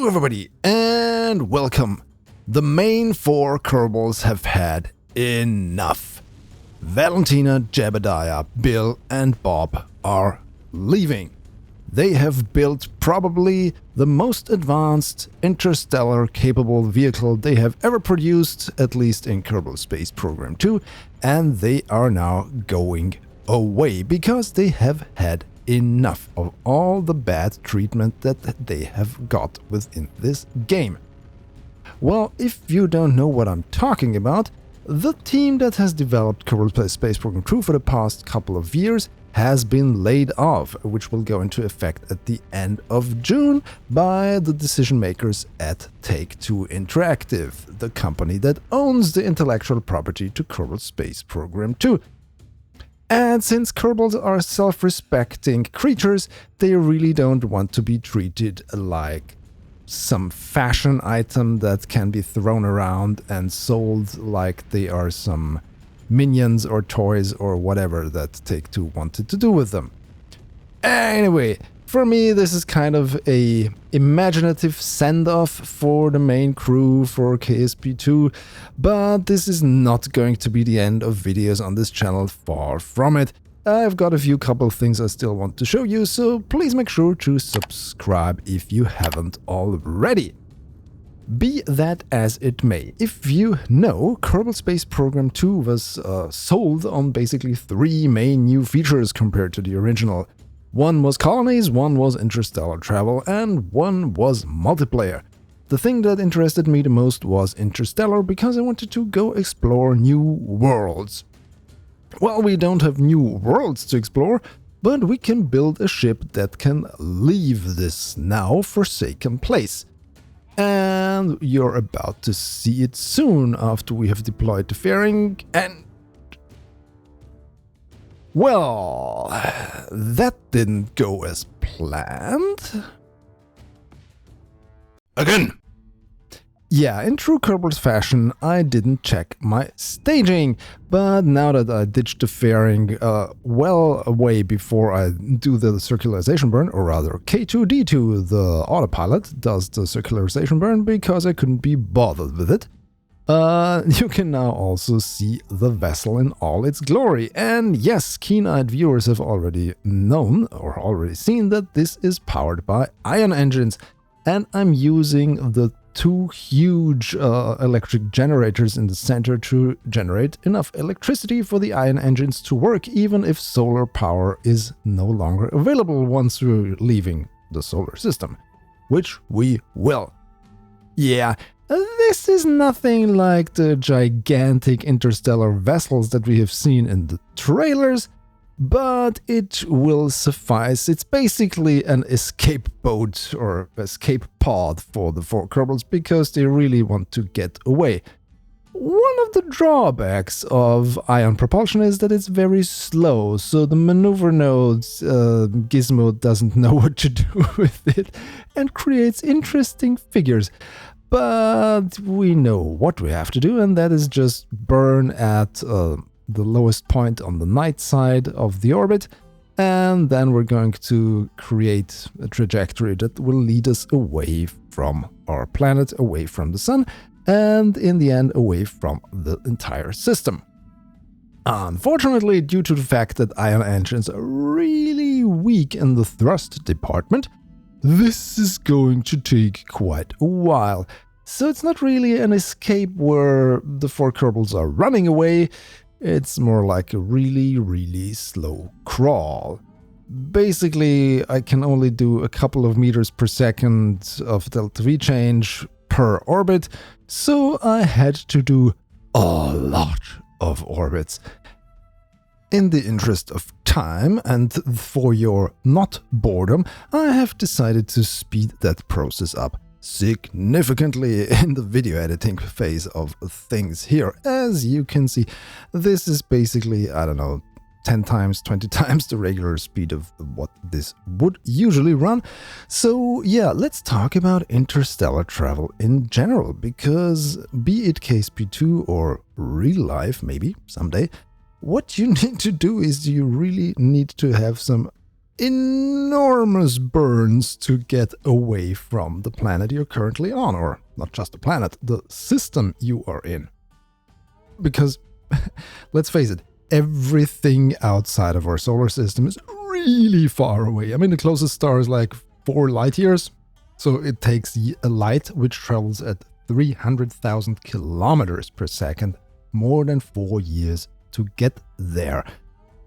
Hello everybody and welcome. The main four Kerbals have had enough. Valentina, Jebediah, Bill and Bob are leaving. They have built probably the most advanced interstellar capable vehicle they have ever produced, at least in Kerbal Space Program 2, and they are now going away because they have had enough of all the bad treatment that they have got within this game. Well, if you don't know what I'm talking about, the team that has developed Kerbal Space Program 2 for the past couple of years has been laid off, which will go into effect at the end of June by the decision makers at Take-Two Interactive, the company that owns the intellectual property to Kerbal Space Program 2. And since Kerbals are self-respecting creatures, they really don't want to be treated like some fashion item that can be thrown around and sold like they are some minions or toys or whatever that Take-Two wanted to do with them. Anyway, for me this is kind of a imaginative send-off for the main crew for KSP2, but this is not going to be the end of videos on this channel, far from it. I've got a few couple things I still want to show you, so please make sure to subscribe if you haven't already. Be that as it may, if you know, Kerbal Space Program 2 was sold on basically three main new features compared to the original. One was colonies, one was interstellar travel, and one was multiplayer. The thing that interested me the most was Interstellar because I wanted to go explore new worlds. Well, we don't have new worlds to explore, but we can build a ship that can leave this now forsaken place. And you're about to see it soon after we have deployed the fairing and... well, that didn't go as planned. Again! Yeah, in true Kerbals fashion, I didn't check my staging, but now that I ditched the fairing well away before I do the circularization burn, or rather K2D2, the autopilot, does the circularization burn because I couldn't be bothered with it. You can now also see the vessel in all its glory, and yes, keen-eyed viewers have already known or already seen that this is powered by ion engines, and I'm using the two huge electric generators in the center to generate enough electricity for the ion engines to work, even if solar power is no longer available once we're leaving the solar system, which we will. Yeah. This is nothing like the gigantic interstellar vessels that we have seen in the trailers, but it will suffice. It's basically an escape boat or escape pod for the four Kerbals because they really want to get away. One of the drawbacks of ion propulsion is that it's very slow, so the maneuver node's gizmo doesn't know what to do with it and creates interesting figures. But we know what we have to do, and that is just burn at the lowest point on the night side of the orbit, and then we're going to create a trajectory that will lead us away from our planet, away from the sun, and in the end away from the entire system. Unfortunately, due to the fact that ion engines are really weak in the thrust department, this is going to take quite a while, so it's not really an escape where the four Kerbals are running away, it's more like a really slow crawl. Basically, I can only do a couple of meters per second of delta V change per orbit, so I had to do a lot of orbits. In the interest of time and for your not boredom, I have decided to speed that process up significantly in the video editing phase of things here. As you can see, this is basically, I don't know, 10 times, 20 times the regular speed of what this would usually run. So yeah, let's talk about interstellar travel in general, because be it KSP2 or real life, maybe someday, what you need to do is you really need to have some enormous burns to get away from the planet you're currently on, or not just the planet, the system you are in. Because, let's face it, everything outside of our solar system is really far away. I mean, the closest star is like 4 light years, so it takes a light which travels at 300,000 kilometers per second, more than 4 years to get there.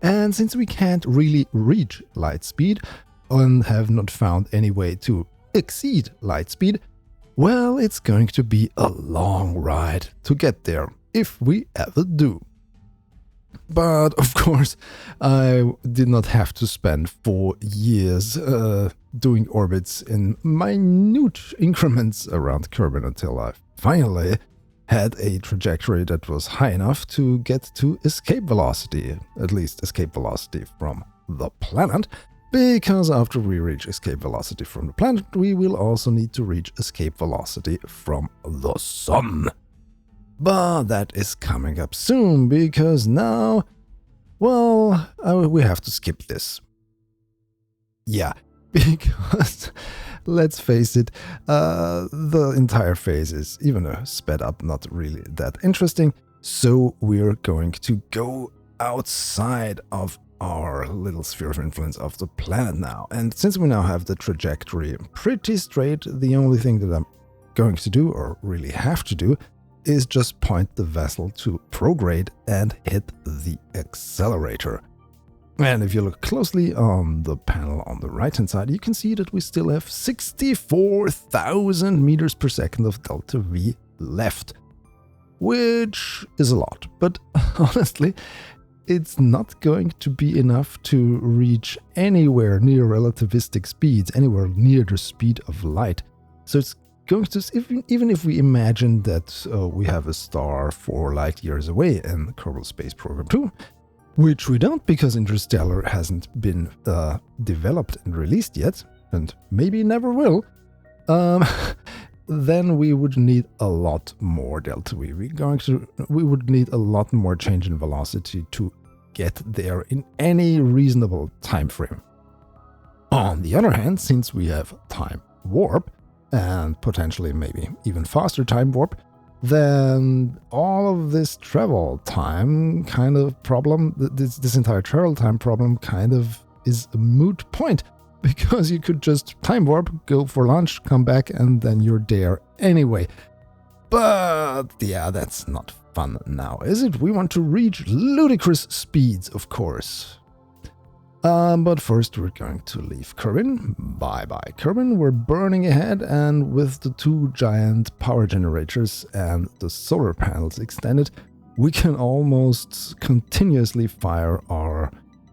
And since we can't really reach light speed and have not found any way to exceed light speed, well, it's going to be a long ride to get there, if we ever do. But of course, I did not have to spend 4 years doing orbits in minute increments around Kerbin until I finally had a trajectory that was high enough to get to escape velocity, at least escape velocity from the planet, because after we reach escape velocity from the planet, we will also need to reach escape velocity from the sun. But that is coming up soon, because now, well, we have to skip this. Yeah, because, let's face it, the entire phase is, even sped up, not really that interesting. So we're going to go outside of our little sphere of influence of the planet now. And since we now have the trajectory pretty straight, the only thing that I'm going to do, or really have to do, is just point the vessel to prograde and hit the accelerator. And if you look closely on the panel on the right hand side, you can see that we still have 64,000 meters per second of delta V left, which is a lot, but honestly, it's not going to be enough to reach anywhere near relativistic speeds, anywhere near the speed of light. So it's going to, even if we imagine that we have a star 4 light years away in Kerbal Space Program 2, which we don't because Interstellar hasn't been developed and released yet, and maybe never will, then we would need a lot more delta V. We would need a lot more change in velocity to get there in any reasonable time frame. On the other hand, since we have time warp, and potentially maybe even faster time warp, then all of this travel time kind of problem, this entire travel time problem kind of is a moot point, because you could just time warp, go for lunch, come back, and then you're there anyway. But yeah, that's not fun now, is it? We want to reach ludicrous speeds, of course. But first we're going to leave Kerbin. Bye-bye Kerbin, we're burning ahead, and with the 2 giant power generators and the solar panels extended, we can almost continuously fire our,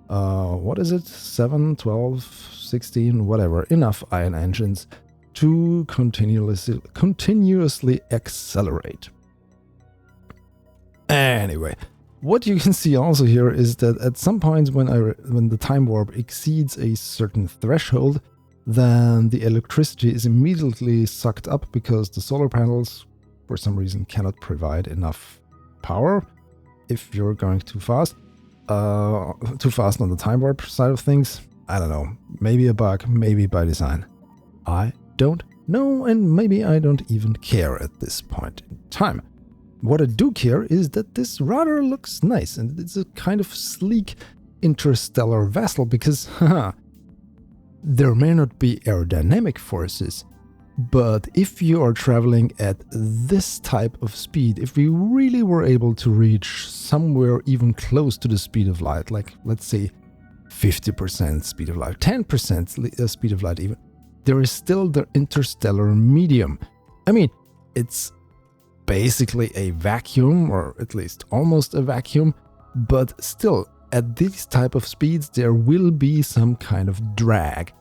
what is it, 7, 12, 16, whatever, enough ion engines to continuously accelerate. Anyway, what you can see also here is that at some points when the time warp exceeds a certain threshold, then the electricity is immediately sucked up because the solar panels, for some reason, cannot provide enough power if you're going too fast. Too fast on the time warp side of things. I don't know. Maybe a bug, maybe by design. I don't know, and maybe I don't even care at this point in time. What I do care is that this rudder looks nice, and it's a kind of sleek interstellar vessel, because there may not be aerodynamic forces, but if you are traveling at this type of speed, if we really were able to reach somewhere even close to the speed of light, like let's say 50% speed of light, 10% speed of light even, there is still the interstellar medium. I mean, it's basically a vacuum, or at least almost a vacuum, but still, at these type of speeds, there will be some kind of drag.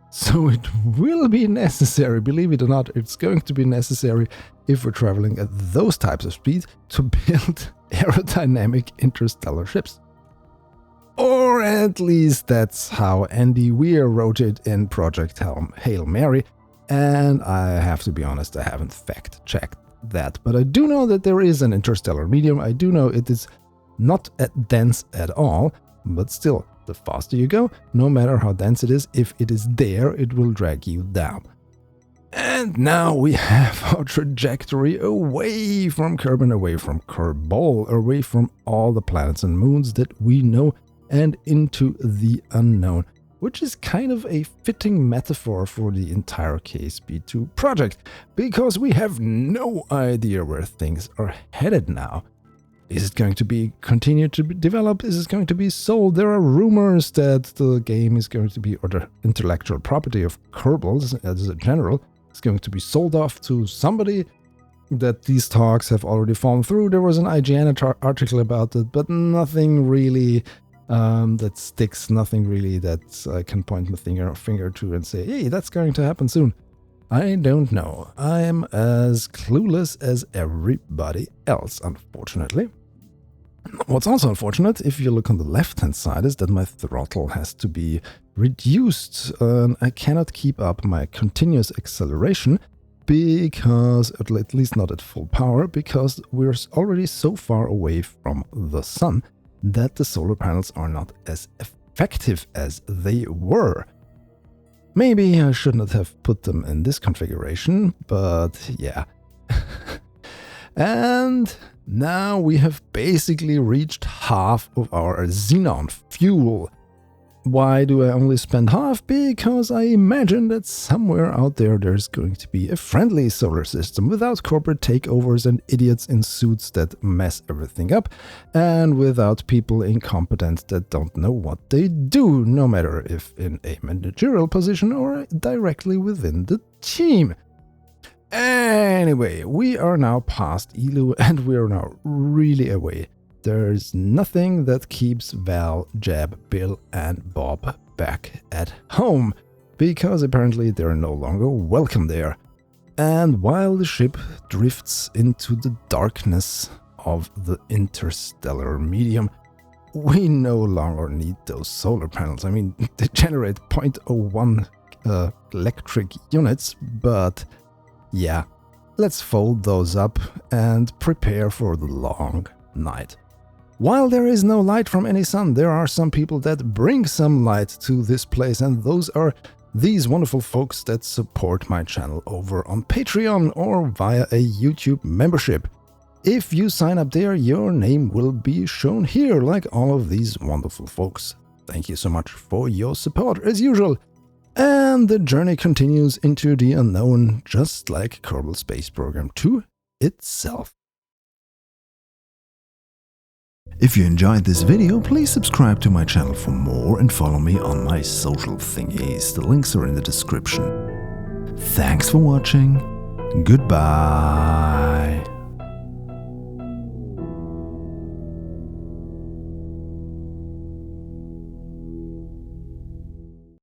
So it will be necessary, believe it or not, it's going to be necessary if we're traveling at those types of speeds to build aerodynamic interstellar ships. Or at least that's how Andy Weir wrote it in Project Hail Mary, and I have to be honest, I haven't fact-checked that, but I do know that there is an interstellar medium. I do know it is not dense at all, but still, The faster you go, no matter how dense it is, if it is there, it will drag you down. And now we have our trajectory away from Kerbin, away from Kerbal, away from all the planets and moons that we know, and into the unknown, which is kind of a fitting metaphor for the entire KSP2 project, because we have no idea where things are headed now. Is it going to be continued to be developed? Is it going to be sold? There are rumors that the game is going to be, or the intellectual property of Kerbals as a general, is going to be sold off to somebody, that these talks have already fallen through. There was an IGN article about it, but nothing really that sticks, nothing really that I can point my finger to and say, hey, that's going to happen soon. I don't know. I am as clueless as everybody else, unfortunately. What's also unfortunate, if you look on the left-hand side, is that my throttle has to be reduced. I cannot keep up my continuous acceleration because, at least not at full power, because we're already so far away from the sun that the solar panels are not as effective as they were. Maybe I should not have put them in this configuration, but yeah. And now we have basically reached half of our xenon fuel. Why do I only spend half? Because I imagine that somewhere out there there's going to be a friendly solar system without corporate takeovers and idiots in suits that mess everything up, and without people incompetent that don't know what they do, no matter if in a managerial position or directly within the team. Anyway, we are now past Elu and we are now really away. There's nothing that keeps Val, Jeb, Bill and Bob back at home, because apparently they're no longer welcome there. And while the ship drifts into the darkness of the interstellar medium, we no longer need those solar panels. I mean, they generate 0.01 electric units, but yeah, let's fold those up and prepare for the long night. While there is no light from any sun, there are some people that bring some light to this place, and those are these wonderful folks that support my channel over on Patreon or via a YouTube membership. If you sign up there, your name will be shown here, like all of these wonderful folks. Thank you so much for your support, as usual. And the journey continues into the unknown, just like Kerbal Space Program 2 itself. If you enjoyed this video, please subscribe to my channel for more and follow me on my social thingies. The links are in the description. Thanks for watching. Goodbye.